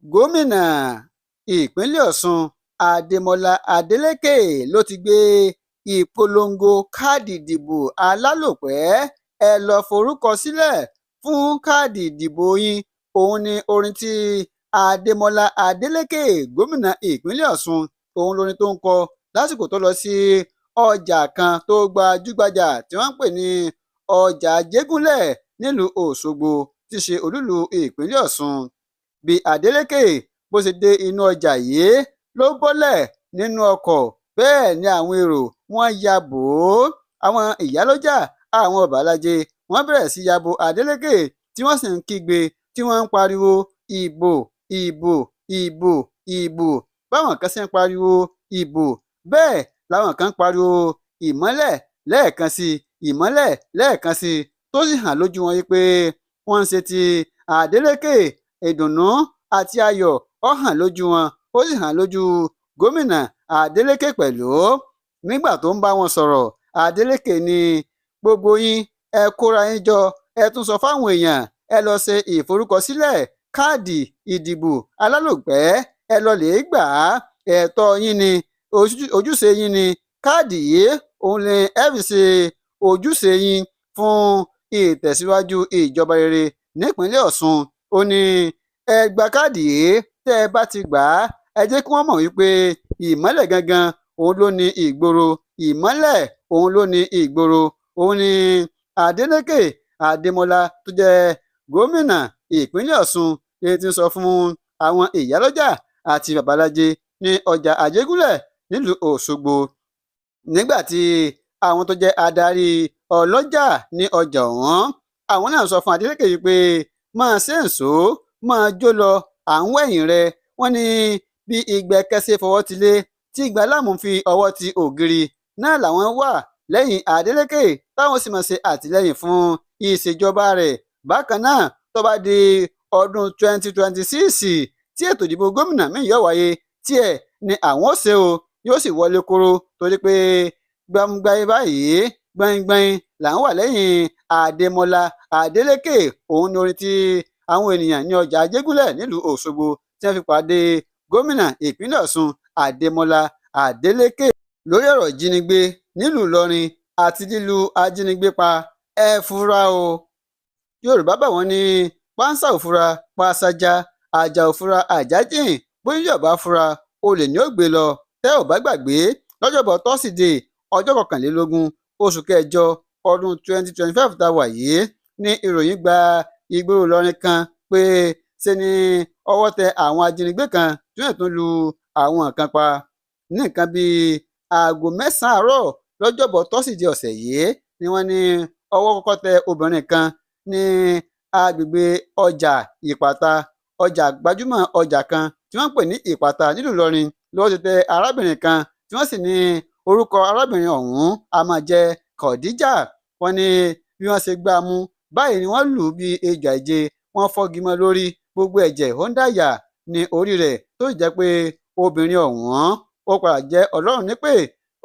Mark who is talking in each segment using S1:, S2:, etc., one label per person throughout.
S1: gómìnà ìpínlẹ̀ ọ̀sùn adémọlá adeleke ló ti gbé ìpolongo káàdì ìdìbò alálòpẹ́ ẹ lọ́ọ́ forúkọ sílẹ̀ fún káàdì ìdìbò yín. òun ni orin tí adémọlá adeleke gómìnà ìpínlẹ̀ ọ̀sùn òun lórin tó ń kọ lásìkò tó lọ sí ọjà kan tó gbajúgbajà tí wọ́n ń pè ní ọjà jégúnlẹ̀ nílùú òṣogbo tí í ṣe olúìlú ìpínlẹ̀ ọ̀sùn. bí adeleke bó ṣe dé inú ọjà yìí ló bọ́lẹ̀ nínú ọkọ̀, bẹ́ẹ̀ ni àwọn èrò wọ́n ya bò ó. àwọn ìyálọ́jà, àwọn ọbalájẹ wọ́n bẹ̀rẹ̀ sí ya bo adeleke tí wọ́n sì ń kígbe tí wọ́n ń pariwo ìbò ìbò ìbò ìbò. báwọn kan ṣe ń pariwo ìbò bẹ́ẹ̀ làwọn kan ń pariwo ìmọ́lẹ̀ lẹ́ẹ̀kan sí ìmọ́lẹ̀ lẹ́ẹ̀kan sí, tó sì hàn lójú wọn pé wọ́n ń ṣe ti adeleke. ìdùnnú àti ayọ̀ ó hàn lójú wọn, ó sì hàn lójú gómìnà adeleke pẹ̀lú. nígbà tó ń bá wọn sọ̀rọ̀, adeleke ní gbogbo yín ẹ kóra yín jọ, ẹ tún sọ fáwọn èèyàn ẹ lọ ṣe ìforúkọsílẹ̀ káàdì ìdìbò alálòpẹ́, ẹ lọ lè gbà á, ẹ̀tọ́ yín ni, ojúṣe yín ni. káàdì yìí òun ni ẹ fi ṣe ojúṣe yín fún ìtẹ̀síwájú ìjọba rere nípínlẹ̀ ọ̀ṣun. ó ní ẹ gba káàdì yìí, tẹ́ ẹ bá ti gbà á, ẹ jẹ́ kí wọ́n mọ̀ wípé ìmọ́lẹ̀ gangan òun ló ní ìgboro, ìmọ́lẹ̀ òun ló ní ìgboro. òun ni adeleke adémọlá tó jẹ́ gómìnà ìpínlẹ̀ ọ̀ṣun èyí tí ń sọ fún àwọn ìyálọ́jà àti babalájẹ ní ọjà àjẹgúnlẹ̀ nílùú òṣogbo. nígbà tí àwọn tó jẹ́ adarí ọlọ́jà ní ọjà ọ̀hún, àwọn náà sọ fún adeleke yìí pé máa ṣe ǹṣó, máa jó lọ, à ń wẹ̀yìn rẹ. wọ́n ní bí ìgbẹ́kẹ̀sẹ̀ fọwọ́ ti lé tí ìgbà láàmú fi ọwọ́ ti ògiri náà làwọn wà lẹ́yìn adeleke táwọn sì máa ṣe àtìlẹ́yìn fún ìṣèjọba rẹ̀. bákan náà tó bá di ọdún 2026 tí ètò ìdìbò gómìnà míì yóò wáyé, tiẹ̀ ni àwọn ó ṣe o, yóò sì wọlé kóró, torí pé gbàmùgbàmù báyìí gbọ̀ngbọ̀n là ń wà lẹ́yìn adémọlá adeleke. òun ni orin tí àwọn ènìyàn ní ọjà àjẹgúnlẹ̀ nílùú òṣogbo tí wọ́n fi pàdé gómìnà ìpínlẹ̀ ọ̀ṣun adémọlá adeleke. lórí ọ̀rọ̀ ìjínigbé nílùú ìlọrin àti lílu ajínigbé pa, ẹ fura o. yorùbá bá wọn ní pánsá ò fura pásájá, àjà ò fura àjà jìn, bóyá ọba fura olè ní ó gbé lọ. tẹ́ ò bá gbàgbé, lọ́jọ́bọ̀ tọ́sídẹ̀ẹ́ ọjọ́ 21 oṣù kẹjọ ọdún 2025 tá a wà yìí ní ìròyìn gba ìgboro ìlọrin kan pé ṣe ni ọwọ́ tẹ àwọn ajínigbé kan tí wọ́n tún lu àwọn kan pa. ní nǹkan bíi aago 9 àárọ̀ lọ́jọ́bọ̀ tọ́sídẹ̀ẹ́ ọ̀sẹ̀ yìí ni wọ́n ní ọwọ́ kọ́kọ́ tẹ obìnrin kan ní agbègbè ọjà ìpàtà, ọjà gbajúmọ̀ ọjà kan tí wọ́n ń pè ní ìpàtà nílùú ìlọrin lọ́wọ́ ti tẹ arábìnrin kan tí wọ́n sì ní orúkọ arábìnrin ọ̀hún a máa jẹ́ kọ̀díjà. wọ́n ní bí wọ́n ṣe gbá a mú báyìí ni wọ́n lù ú bí ejò àìjẹ, wọ́n fọ́gi mọ́ lórí, gbogbo ẹ̀jẹ̀ ó ń dàyà ní orí rẹ̀, tó sì jẹ́ pé obìnrin ọ̀hún ó padà jẹ́ ọlọ́run nípè.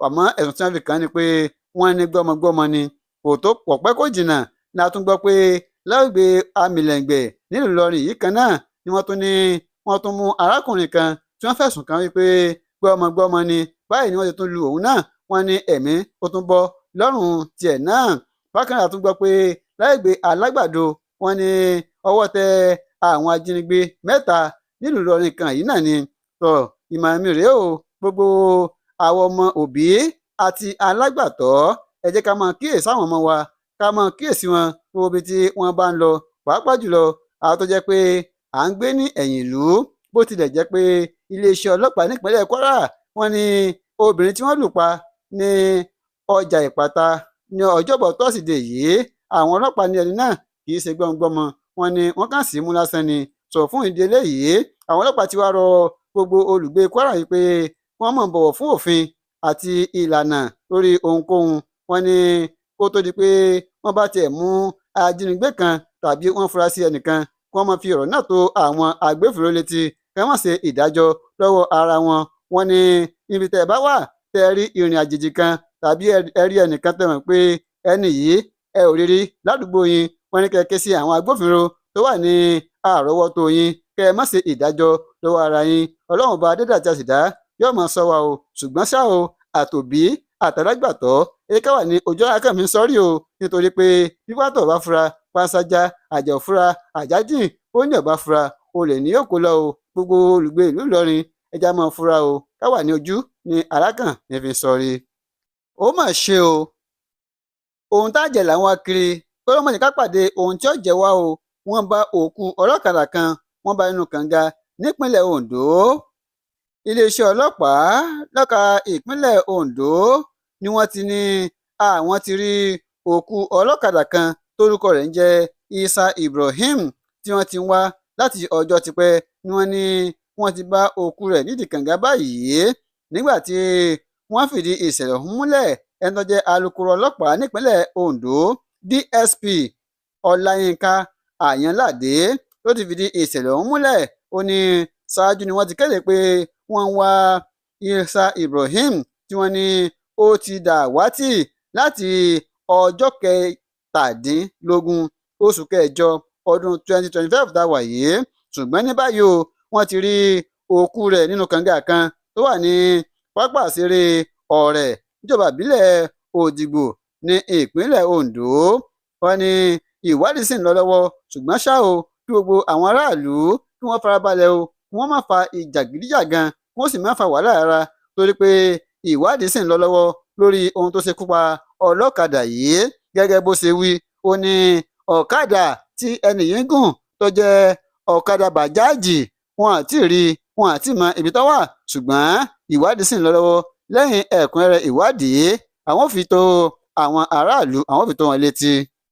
S1: àmọ́ ẹ̀sùn tí wọ́n fi kàn án ni pé wọ́n ní gbọ́mọgbọ́mọ ni. kò tó pọ̀ pẹ́ kò jìnnà ni a tún gbọ́ pé lágbègbè amìlẹ̀ǹgbẹ̀ nílùú ìlọrin yìí kan náà ni wọ́n tún mú arákùnrin kan tí wọ́n fẹ̀sùn kàn wípé gbọ́mọgbọ́mọ ni. báyìí ni wọ́n ti tún lu òun náà, wọ́n ní ẹ̀mí ó tún bọ́ lọ́rùn tiẹ̀ náà. bákan náà tún gbọ́ pé lágbègbè alágbàdo wọ́n ní ọwọ́ tẹ àwọn ajínigbé 3 nílùú ìlọrin kan yìí náà ni. ìmọ̀ràn mi rèé o, gbogbo àwọn ọmọ òbí àti alágbàtọ́, ẹ jẹ́ ká máa kíyèsí àwọn ọmọ wa, ká máa kíyèsí wọn gbogbo ibi tí wọ́n bá ń lọ, pàápàá jùlọ àwọn tó jẹ́ pé à ń gbé ní ẹ̀yìn ìlú. bó tilẹ̀ jẹ́ pé iléeṣẹ́ ọlọ́pàá nípínlẹ̀ kwara wọ́n ní obìnrin tí wọ́n lù pa ní ọjà ìpàtà ní ọjọ́bọ̀ tọ́sídẹ̀ẹ́ yìí, àwọn ọlọ́pàá ní ẹni náà kì í ṣe gbọ́mọgbọ́mọ, wọ́n ní wọ́n kàn sí mú lásán ni. sọ fún ìdí eléyìí, àwọn ọlọ́pàá ti wá rọ gbogbo olùgbé kwara yìí pé wọ́n máa bọ̀wọ̀ fún òfin àti ìlànà lórí ohunkóhun. wọ́n ní kó tó di pé wọ́n bá tiẹ̀ mú ajínigbé kan tàbí wọ́n fura sí ẹnìkan, kí wọ́n máa fi ọ̀rọ̀ náà tó àwọn agbófinró létí, kí wọ́n ṣe ìdájọ́ lọ́wọ́ ara wọn. wọ́n ní ibi tẹ́ ẹ bá wà, tẹ́ ẹ rí ìrìn àjèjì kan tàbí ẹ rí ẹnìkan tẹ́ mọ̀ pé ẹni yìí ẹ ò rí rí ládùúgbò yín, wọ́n ní kẹ́kẹ́ sí àwọn agbófinró tó wà ní àrọ́wọ́tó yín kẹ́ ẹ má ṣe ìdájọ́ lọ́wọ́ ara yín. Ọlọ́run bá dẹ́dà tí a sì dá yóò máa ṣọ́ wa o, ṣùgbọ́n ṣá o, àtòbí àtàlágbàtọ́ ká wà ní ojú ọ̀rá kan fi ń sọ́rí o, nítorí pé pípàtọ̀ bá fura panṣájá, àjà ò fura àjà jìn, ó ní ọ̀bá fura olè ní yóò kó lọ o. Gbogbo olùgbé ìlú Ìlọrin ẹja máa fura o, ká wà ní ojú ní alákàn ní fi ń sọ́rí. Ó mà ṣe o, ohun tá jẹ làwọn akiri kọ́lọ́mọ̀nì ká pàdé ohun tí ó jẹ wá o. Wọ́n bá òkú ọlọ́kadà kan wọ́n bá nínú kànga nípínlẹ̀ Ondo. Iléeṣẹ́ ọlọ́pàá lẹ́ka ìpínlẹ̀ Ondo ni wọ́n ti ní àwọn ti rí òkú ọlọ́kadà kan tórúkọ rẹ̀ ń jẹ́ Isa Ibrahim tí wọ́n ti ń wá láti ọjọ́ tipẹ́, ni wọ́n ní wọ́n ti bá òkú rẹ̀ nídìí kànga báyìí. Nígbà tí wọ́n fìdí ìṣẹ̀lẹ̀ ọ̀hún múlẹ̀, ẹni tó jẹ́ alukoro ọlọ́pàá nípínlẹ̀ Ondo DSP Ọláyínká Àyànládé ló ti fìdí ìṣẹ̀lẹ̀ ọ̀hún múlẹ̀. Ó ní ṣáájú ni wọ́n ti kéde pé wọ́n ń wá Isa Ibrahim tí wọ́n ní ó ti dàwátì láti ọjọ́ 17 oṣù kẹjọ ọdún 2025 tá a wà yìí, ṣùgbọ́n ní báyìí o wọ́n ti rí òkú rẹ̀ nínú kànga kan tó wà ní pápá ìṣeré Ọ̀rẹ̀ níjọba ìbílẹ̀ Òdìgbò ní ìpínlẹ̀ Ondo. Wọ́n ní ìwádìí sì ń lọ lọ́wọ́, ṣùgbọ́n ṣá o, kí gbogbo àwọn aráàlú kí wọ́n farabalẹ̀ o, kí wọ́n má fa ìjàgídíjàgan, kí wọ́n sì má fa wàhálà rárá, torí pé ìwádìí sì ń lọ lọ́wọ́ lórí ohun tó ṣekú pa ọlọ́kadà yìí. Gẹ́gẹ́ bó ṣe wí, ó ní ọ̀kadà tí ẹnì yìí ń gùn tó jẹ́ ọ̀kadà bàjáàjì, wọn àti rí wọn àti mọ ibi tó wà, ṣùgbọ́n ìwádìí sì ń lọ lọ́wọ́. Lẹ́yìn ẹ̀kúnrẹ́rẹ́ ìwádìí, àwọn fi tó àwọn aráàlú àwọn fi tó wọn létí.